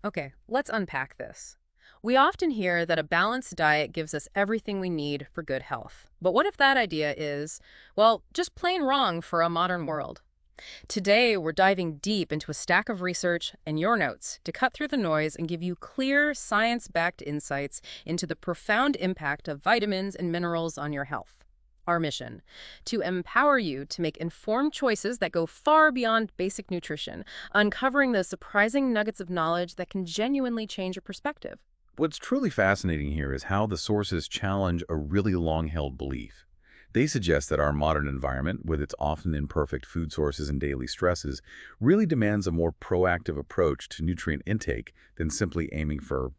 Okay, let's unpack this. We often hear that a balanced diet gives us everything we need for good health. But what if that idea is, well, just plain wrong for a modern world? Today, we're diving deep into a stack of research and your notes to cut through the noise and give you clear, science-backed insights into the profound impact of vitamins and minerals on your health. Our mission: to empower you to make informed choices that go far beyond basic nutrition, uncovering those surprising nuggets of knowledge that can genuinely change your perspective. What's truly fascinating here is how the sources challenge a really long-held belief. They suggest that our modern environment, with its often imperfect food sources and daily stresses, really demands a more proactive approach to nutrient intake than simply aiming for,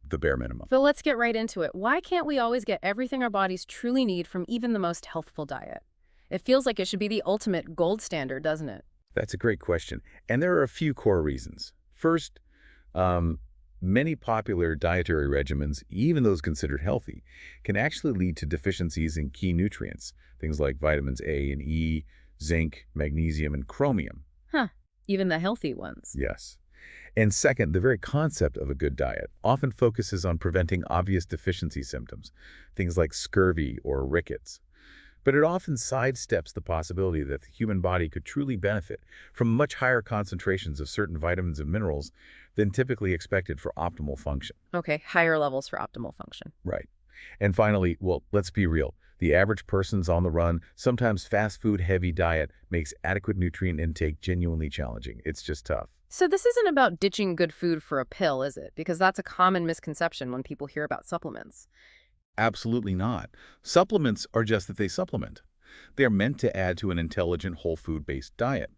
the bare minimum. So let's get right into it. Why can't we always get everything our bodies truly need from even the most healthful diet? It feels like it should be the ultimate gold standard, doesn't it? That's a great question, and there are a few core reasons. First, um, many popular dietary regimens, even those considered healthy, can actually lead to deficiencies in key nutrients, things like vitamins A and E, zinc, magnesium, and chromium. Huh. Even the healthy ones. Yes. And second, the very concept of a good diet often focuses on preventing obvious deficiency symptoms, things like scurvy or rickets. But it often sidesteps the possibility that the human body could truly benefit from much higher concentrations of certain vitamins and minerals than typically expected for optimal function. Okay, higher levels for optimal function. Right. And finally, well, let's be real. The average person's on the run, sometimes fast food heavy diet makes adequate nutrient intake genuinely challenging. It's just tough. So this isn't about ditching good food for a pill, is it? Because that's a common misconception when people hear about supplements. Absolutely not. Supplements are just that they supplement. They are meant to add to an intelligent whole food-based diet,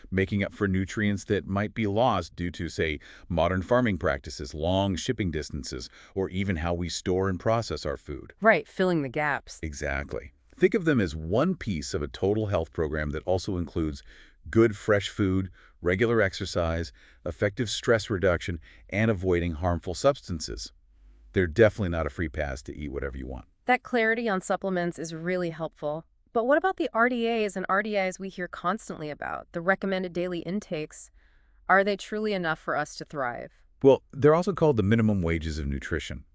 making up for nutrients that might be lost due to, say, modern farming practices, long shipping distances, or even how we store and process our food. Right, filling the gaps. Exactly. Think of them as one piece of a total health program that also includes good fresh food, regular exercise, effective stress reduction, and avoiding harmful substances. They're definitely not a free pass to eat whatever you want. That clarity on supplements is really helpful. But what about the RDAs and RDIs we hear constantly about, the recommended daily intakes? Are they truly enough for us to thrive? Well, they're also called the minimum wages of nutrition.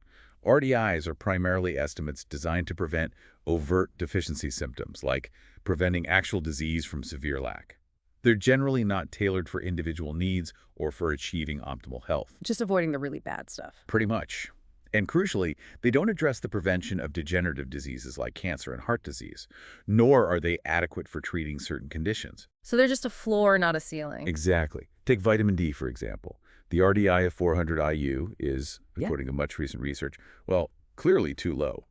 RDIs are primarily estimates designed to prevent overt deficiency symptoms, like preventing actual disease from severe lack. They're generally not tailored for individual needs or for achieving optimal health. Just avoiding the really bad stuff. Pretty much. And crucially, they don't address the prevention of degenerative diseases like cancer and heart disease, nor are they adequate for treating certain conditions. So they're just a floor, not a ceiling. Exactly. Take vitamin D, for example. The RDI of 400 IU is, Yeah. according to much recent research, well, clearly too low.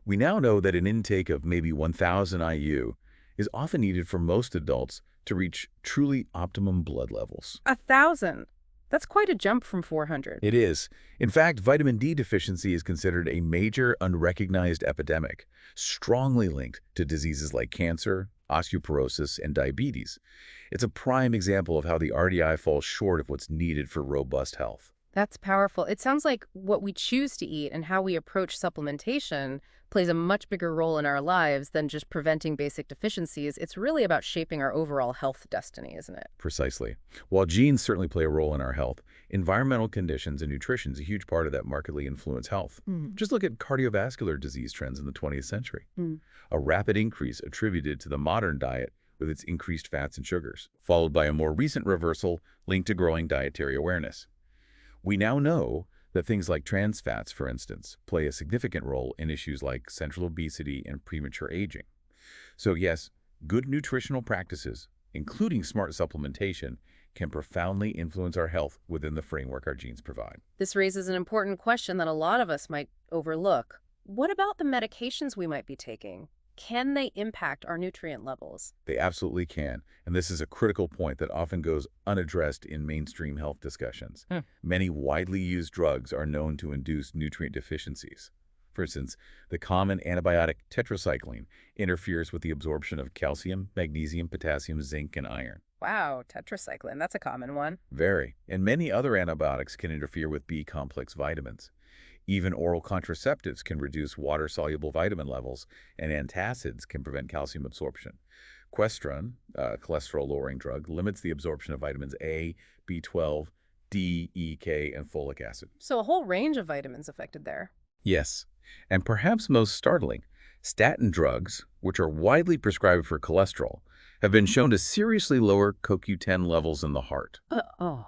We now know that an intake of maybe 1,000 IU is often needed for most adults to reach truly optimum blood levels. 1,000. That's quite a jump from 400. It is. In fact, vitamin D deficiency is considered a major unrecognized epidemic, strongly linked to diseases like cancer, osteoporosis, and diabetes. It's a prime example of how the RDI falls short of what's needed for robust health. That's powerful. It sounds like what we choose to eat and how we approach supplementation plays a much bigger role in our lives than just preventing basic deficiencies. It's really about shaping our overall health destiny, isn't it? Precisely. While genes certainly play a role in our health, environmental conditions and nutrition is a huge part of that markedly influence health. Mm. Just look at cardiovascular disease trends in the 20th century. Mm. A rapid increase attributed to the modern diet with its increased fats and sugars, followed by a more recent reversal linked to growing dietary awareness. We now know that things like trans fats, for instance, play a significant role in issues like central obesity and premature aging. So yes, good nutritional practices, including smart supplementation, can profoundly influence our health within the framework our genes provide. This raises an important question that a lot of us might overlook. What about the medications we might be taking? Can they impact our nutrient levels? They absolutely can, and this is a critical point that often goes unaddressed in mainstream health discussions. Many widely used drugs are known to induce nutrient deficiencies. For instance, the common antibiotic tetracycline interferes with the absorption of calcium, magnesium, potassium, zinc, and iron. Wow, tetracycline, that's a common one. Very. And many other antibiotics can interfere with B-complex vitamins. Even oral contraceptives can reduce water-soluble vitamin levels, and antacids can prevent calcium absorption. Questron, a cholesterol-lowering drug, limits the absorption of vitamins A, B12, D, E, K, and folic acid. So a whole range of vitamins affected there. Yes, and perhaps most startling, statin drugs, which are widely prescribed for cholesterol, have been shown to seriously lower CoQ10 levels in the heart, Oh,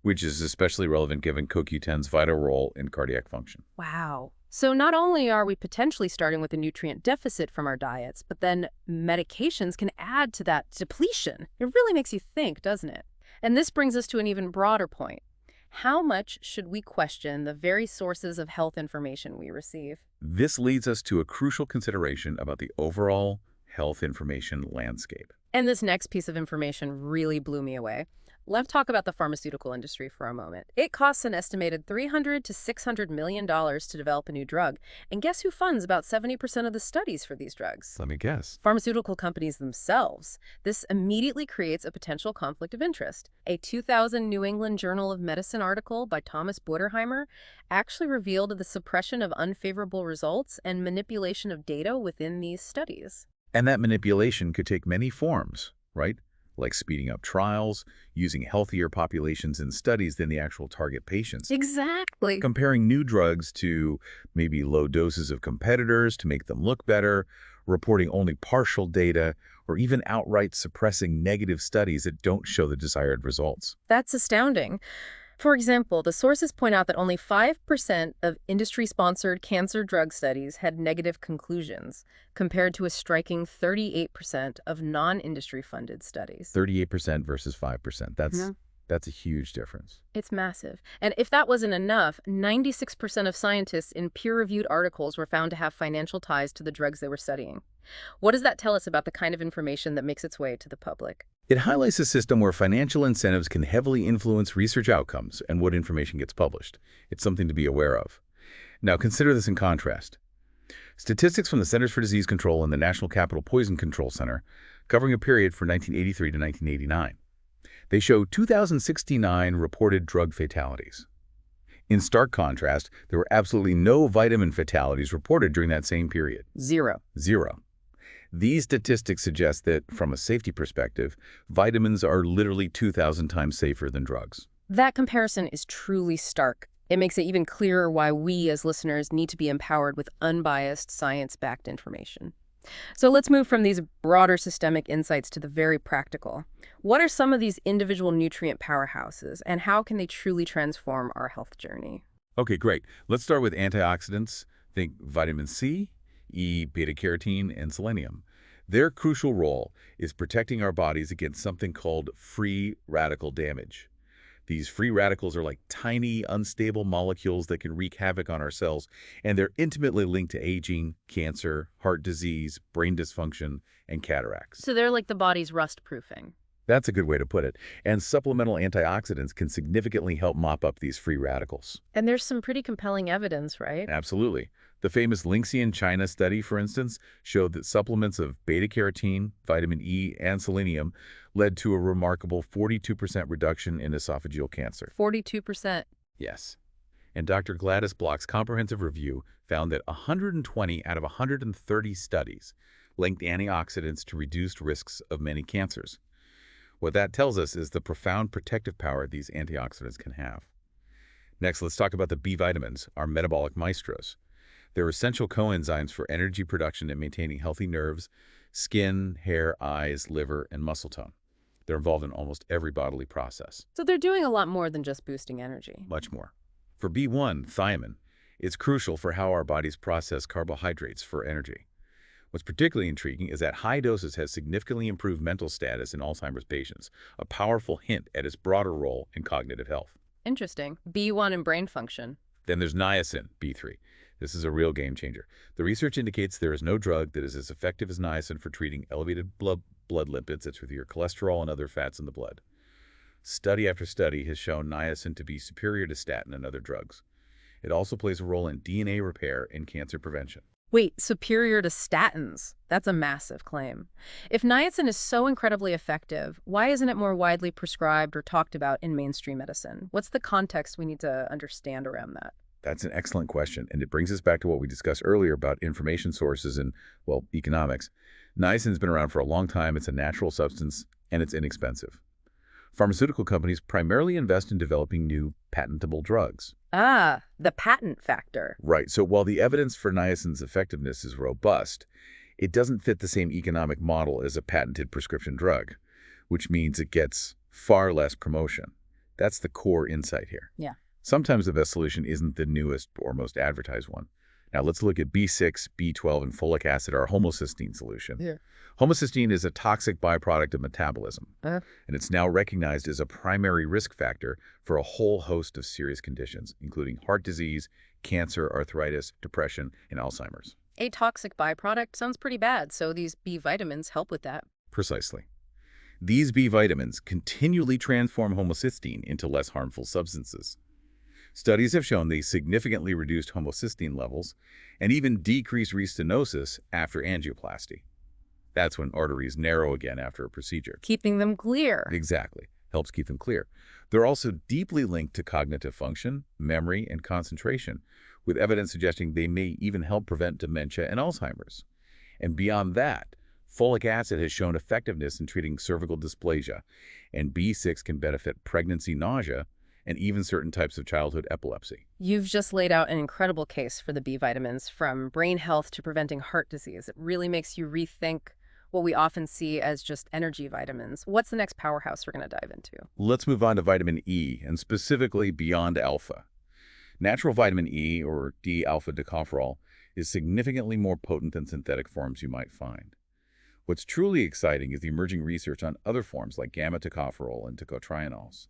which is especially relevant given CoQ10's vital role in cardiac function. wow. So not only are we potentially starting with a nutrient deficit from our diets, but then medications can add to that depletion. It really makes you think, doesn't it? And this brings us to an even broader point. How much should we question the very sources of health information we receive? This leads us to a crucial consideration about the overall health information landscape. And this next piece of information really blew me away. Let's talk about the pharmaceutical industry for a moment. It costs an estimated $300 to $600 million to develop a new drug. And guess who funds about 70% of the studies for these drugs? Let me guess. Pharmaceutical companies themselves. This immediately creates a potential conflict of interest. A 2000 New England Journal of Medicine article by Thomas Boderheimer actually revealed the suppression of unfavorable results and manipulation of data within these studies. And that manipulation could take many forms, right? Like speeding up trials, using healthier populations in studies than the actual target patients. Exactly. Comparing new drugs to maybe low doses of competitors to make them look better, reporting only partial data, or even outright suppressing negative studies that don't show the desired results. That's astounding. For example, the sources point out that only 5% of industry-sponsored cancer drug studies had negative conclusions, compared to a striking 38% of non-industry-funded studies. 38% versus 5%. That's a huge difference. It's massive. And if that wasn't enough, 96% of scientists in peer-reviewed articles were found to have financial ties to the drugs they were studying. What does that tell us about the kind of information that makes its way to the public? It highlights a system where financial incentives can heavily influence research outcomes and what information gets published. It's something to be aware of. Now, consider this in contrast. Statistics from the Centers for Disease Control and the National Capital Poison Control Center, covering a period from 1983 to 1989. They show 2,069 reported drug fatalities. In stark contrast, there were absolutely no vitamin fatalities reported during that same period. Zero. These statistics suggest that, from a safety perspective, vitamins are literally 2,000 times safer than drugs. That comparison is truly stark. It makes it even clearer why we, as listeners, need to be empowered with unbiased, science-backed information. So let's move from these broader systemic insights to the very practical. What are some of these individual nutrient powerhouses, and how can they truly transform our health journey? Okay, great. Let's start with antioxidants. Think vitamin C, E, beta-carotene, and selenium. Their crucial role is protecting our bodies against something called free radical damage. These free radicals are like tiny, unstable molecules that can wreak havoc on our cells, and they're intimately linked to aging, cancer, heart disease, brain dysfunction, and cataracts. So they're like the body's rust-proofing. That's a good way to put it. And supplemental antioxidants can significantly help mop up these free radicals. And there's some pretty compelling evidence, right? Absolutely. The famous Lingxian China study, for instance, showed that supplements of beta-carotene, vitamin E, and selenium led to a remarkable 42% reduction in esophageal cancer. 42%. Yes. And Dr. Gladys Block's comprehensive review found that 120 out of 130 studies linked antioxidants to reduced risks of many cancers. What that tells us is the profound protective power these antioxidants can have. Next, let's talk about the B vitamins, our metabolic maestros. They're essential coenzymes for energy production and maintaining healthy nerves, skin, hair, eyes, liver, and muscle tone. They're involved in almost every bodily process. So they're doing a lot more than just boosting energy. Much more. For B1, thiamine, it's crucial for how our bodies process carbohydrates for energy. What's particularly intriguing is that high doses has significantly improved mental status in Alzheimer's patients, a powerful hint at its broader role in cognitive health. Interesting. B1 and brain function. Then there's niacin, B3. This is a real game changer. The research indicates there is no drug that is as effective as niacin for treating elevated blood lipids, that's with your cholesterol and other fats in the blood. Study after study has shown niacin to be superior to statin and other drugs. It also plays a role in DNA repair and cancer prevention. Wait, superior to statins? That's a massive claim. If niacin is so incredibly effective, why isn't it more widely prescribed or talked about in mainstream medicine? What's the context we need to understand around that? That's an excellent question, and it brings us back to what we discussed earlier about information sources and, well, economics. Niacin's been around for a long time, it's a natural substance, and it's inexpensive. Pharmaceutical companies primarily invest in developing new patentable drugs. Ah, the patent factor. Right, so while the evidence for niacin's effectiveness is robust, it doesn't fit the same economic model as a patented prescription drug, which means it gets far less promotion. That's the core insight here. Yeah. Sometimes the best solution isn't the newest or most advertised one. Now let's look at B6, B12, and folic acid, our homocysteine solution. Yeah. Homocysteine is a toxic byproduct of metabolism, Uh, and it's now recognized as a primary risk factor for a whole host of serious conditions, including heart disease, cancer, arthritis, depression, and Alzheimer's. a toxic byproduct sounds pretty bad, so these B vitamins help with that. Precisely. These B vitamins continually transform homocysteine into less harmful substances. Studies have shown they significantly reduced homocysteine levels and even decreased restenosis after angioplasty. That's when arteries narrow again after a procedure. Keeping them clear. Exactly. Helps keep them clear. They're also deeply linked to cognitive function, memory, and concentration, with evidence suggesting they may even help prevent dementia and Alzheimer's. And beyond that, folic acid has shown effectiveness in treating cervical dysplasia, and B6 can benefit pregnancy nausea and even certain types of childhood epilepsy. You've just laid out an incredible case for the B vitamins, from brain health to preventing heart disease. It really makes you rethink what we often see as just energy vitamins. What's the next powerhouse we're going to dive into? Let's move on to vitamin E, and specifically beyond alpha. Natural vitamin E, or D-alpha tocopherol, is significantly more potent than synthetic forms you might find. What's truly exciting is the emerging research on other forms like gamma tocopherol and tocotrienols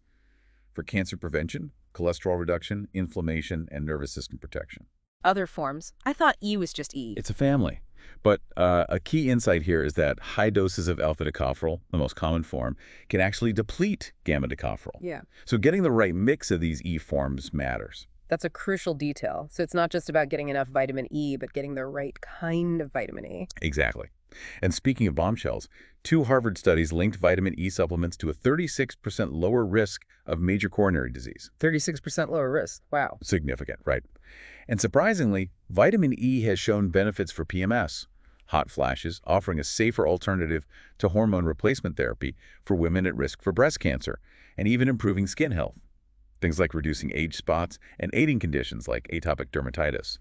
for cancer prevention, cholesterol reduction, inflammation, and nervous system protection. Other forms? I thought E was just E. It's a family. But a key insight here is that high doses of alpha tocopherol, the most common form, can actually deplete gamma tocopherol. Yeah. So getting the right mix of these E forms matters. That's a crucial detail. So it's not just about getting enough vitamin E, but getting the right kind of vitamin E. Exactly. And speaking of bombshells, 2 Harvard studies linked vitamin E supplements to a 36% lower risk of major coronary disease. 36% lower risk. Wow. Significant, right? And surprisingly, vitamin E has shown benefits for PMS, hot flashes, offering a safer alternative to hormone replacement therapy for women at risk for breast cancer, and even improving skin health. Things like reducing age spots and aiding conditions like atopic dermatitis.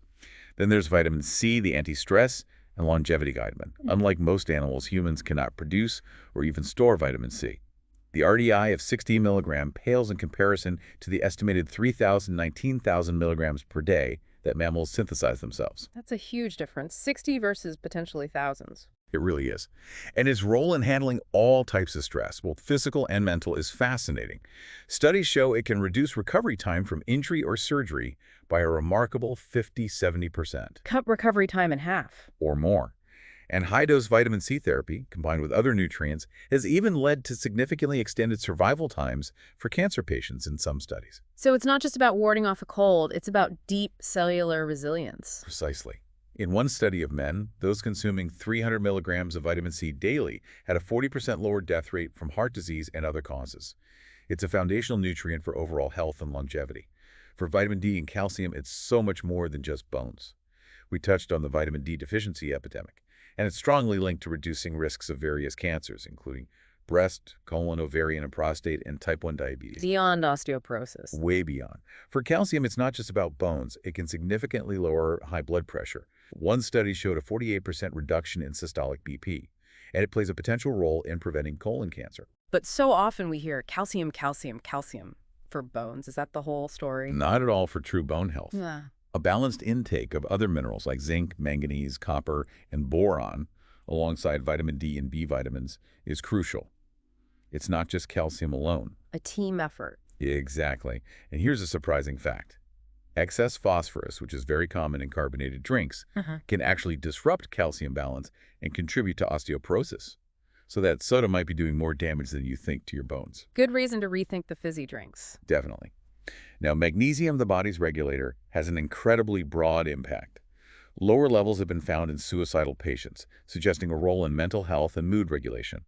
Then there's vitamin C, the anti-stress and longevity vitamin. Unlike most animals, humans cannot produce or even store vitamin C. The RDI of 60 milligram pales in comparison to the estimated 3,000, 19,000 milligrams per day that mammals synthesize themselves. That's a huge difference. 60 versus potentially thousands. It really is. And its role in handling all types of stress, both physical and mental, is fascinating. Studies show it can reduce recovery time from injury or surgery by a remarkable 50–70%. Cut recovery time in half. Or more. And high-dose vitamin C therapy, combined with other nutrients, has even led to significantly extended survival times for cancer patients in some studies. So it's not just about warding off a cold, it's about deep cellular resilience. Precisely. In one study of men, those consuming 300 milligrams of vitamin C daily had a 40% lower death rate from heart disease and other causes. It's a foundational nutrient for overall health and longevity. For vitamin D and calcium, it's so much more than just bones. We touched on the vitamin D deficiency epidemic, and it's strongly linked to reducing risks of various cancers, including breast, colon, ovarian, and prostate, and type 1 diabetes. Beyond osteoporosis. Way beyond. For calcium, it's not just about bones. It can significantly lower high blood pressure. One study showed a 48% reduction in systolic BP, and it plays a potential role in preventing colon cancer. But so often we hear calcium, calcium, calcium for bones. Is that the whole story? Not at all for true bone health. Yeah. A balanced intake of other minerals like zinc, manganese, copper, and boron, alongside vitamin D and B vitamins, is crucial. It's not just calcium alone. A team effort. Exactly. And here's a surprising fact. Excess phosphorus, which is very common in carbonated drinks, can actually disrupt calcium balance and contribute to osteoporosis. So that soda might be doing more damage than you think to your bones. Good reason to rethink the fizzy drinks. Definitely. Now, magnesium, the body's regulator, has an incredibly broad impact. Lower levels have been found in suicidal patients, suggesting a role in mental health and mood regulation.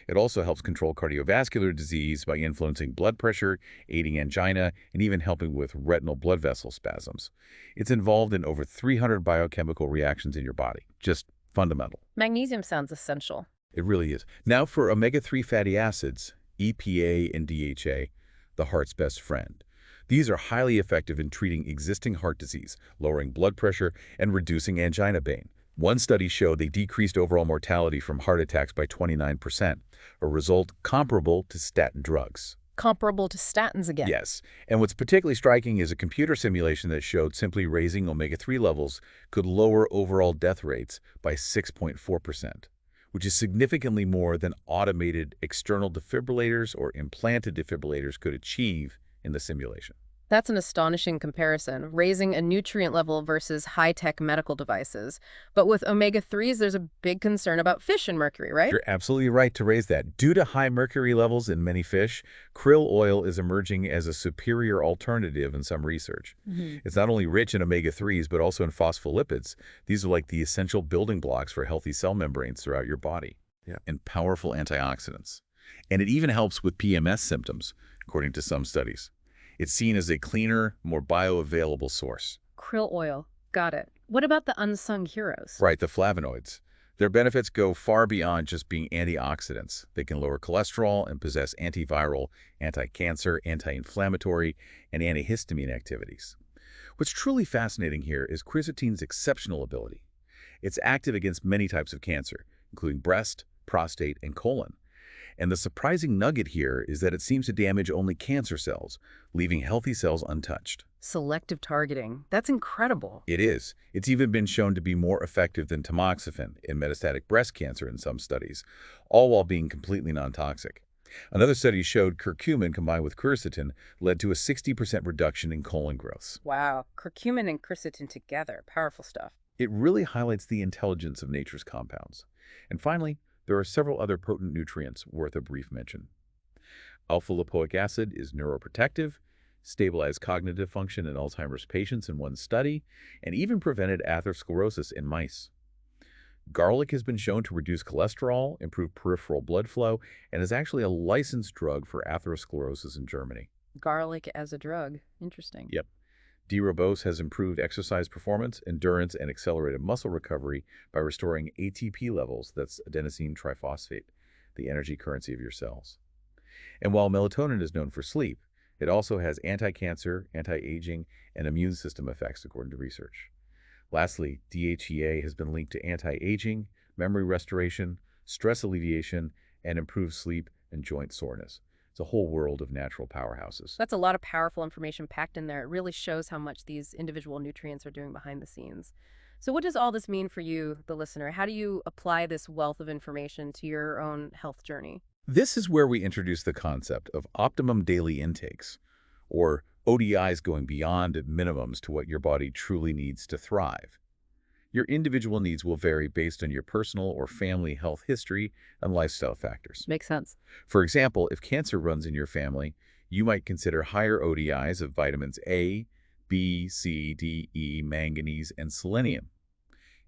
It also helps control cardiovascular disease by influencing blood pressure, aiding angina, and even helping with retinal blood vessel spasms. It's involved in over 300 biochemical reactions in your body. Just fundamental. Magnesium sounds essential. It really is. Now for omega-3 fatty acids, EPA and DHA, the heart's best friend. These are highly effective in treating existing heart disease, lowering blood pressure, and reducing angina pain. One study showed they decreased overall mortality from heart attacks by 29%, a result comparable to statin drugs. Comparable to statins again. Yes, and what's particularly striking is a computer simulation that showed simply raising omega-3 levels could lower overall death rates by 6.4%, which is significantly more than automated external defibrillators or implanted defibrillators could achieve in the simulation. That's an astonishing comparison, raising a nutrient level versus high-tech medical devices. But with omega-3s, there's a big concern about fish and mercury, right? You're absolutely right to raise that. Due to high mercury levels in many fish, krill oil is emerging as a superior alternative in some research. It's not only rich in omega-3s, but also in phospholipids. These are like the essential building blocks for healthy cell membranes throughout your body. Yeah. And powerful antioxidants. And it even helps with PMS symptoms, according to some studies. It's seen as a cleaner, more bioavailable source. Krill oil. Got it. What about the unsung heroes? Right, the flavonoids. Their benefits go far beyond just being antioxidants. They can lower cholesterol and possess antiviral, anti-cancer, anti-inflammatory, and antihistamine activities. What's truly fascinating here is quercetine's exceptional ability. It's active against many types of cancer, including breast, prostate, and colon. And the surprising nugget here is that it seems to damage only cancer cells, leaving healthy cells untouched. Selective targeting. That's incredible. It is. It's even been shown to be more effective than tamoxifen in metastatic breast cancer in some studies, all while being completely non-toxic. Another study showed curcumin combined with quercetin led to a 60% reduction in colon growths. Wow. Curcumin and quercetin together. Powerful stuff. It really highlights the intelligence of nature's compounds. And finally, there are several other potent nutrients worth a brief mention. Alpha-lipoic acid is neuroprotective, stabilized cognitive function in Alzheimer's patients in one study, and even prevented atherosclerosis in mice. Garlic has been shown to reduce cholesterol, improve peripheral blood flow, and is actually a licensed drug for atherosclerosis in Germany. Garlic as a drug. Interesting. Yep. D-ribose has improved exercise performance, endurance, and accelerated muscle recovery by restoring ATP levels, that's adenosine triphosphate, the energy currency of your cells. And while melatonin is known for sleep, it also has anti-cancer, anti-aging, and immune system effects, according to research. Lastly, DHEA has been linked to anti-aging, memory restoration, stress alleviation, and improved sleep and joint soreness. It's a whole world of natural powerhouses. That's a lot of powerful information packed in there. It really shows how much these individual nutrients are doing behind the scenes. So what does all this mean for you, the listener? How do you apply this wealth of information to your own health journey? This is where we introduce the concept of optimum daily intakes, or ODIs, going beyond minimums to what your body truly needs to thrive. Your individual needs will vary based on your personal or family health history and lifestyle factors. Makes sense. For example, if cancer runs in your family, you might consider higher ODIs of vitamins A, B, C, D, E, manganese, and selenium.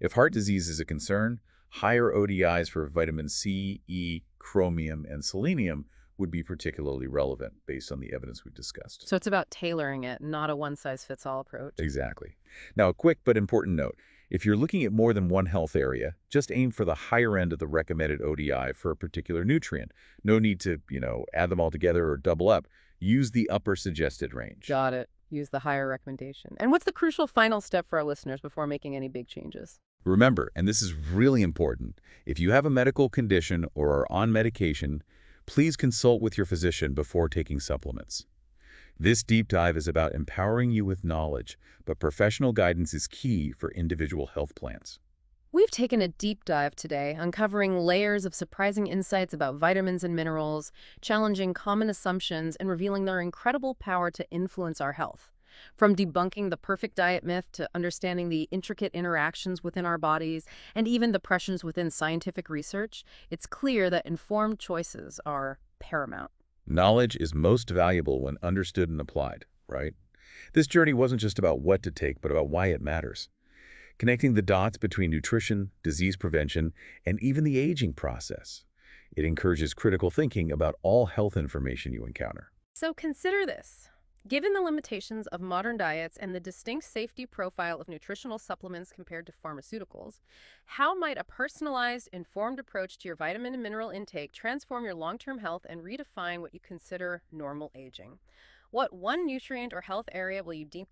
If heart disease is a concern, higher ODIs for vitamin C, E, chromium, and selenium would be particularly relevant based on the evidence we've discussed. So it's about tailoring it, not a one-size-fits-all approach. Exactly. Now, a quick but important note. If you're looking at more than one health area, just aim for the higher end of the recommended ODI for a particular nutrient. No need to, add them all together or double up. Use the upper suggested range. Got it. Use the higher recommendation. And what's the crucial final step for our listeners before making any big changes? Remember, and this is really important, if you have a medical condition or are on medication, please consult with your physician before taking supplements. This deep dive is about empowering you with knowledge, but professional guidance is key for individual health plans. We've taken a deep dive today, uncovering layers of surprising insights about vitamins and minerals, challenging common assumptions, and revealing their incredible power to influence our health. From debunking the perfect diet myth to understanding the intricate interactions within our bodies and even the pressures within scientific research, it's clear that informed choices are paramount. Knowledge is most valuable when understood and applied, right? This journey wasn't just about what to take, but about why it matters. Connecting the dots between nutrition, disease prevention, and even the aging process. It encourages critical thinking about all health information you encounter. So consider this. Given the limitations of modern diets and the distinct safety profile of nutritional supplements compared to pharmaceuticals, how might a personalized, informed approach to your vitamin and mineral intake transform your long-term health and redefine what you consider normal aging? What one nutrient or health area will you deep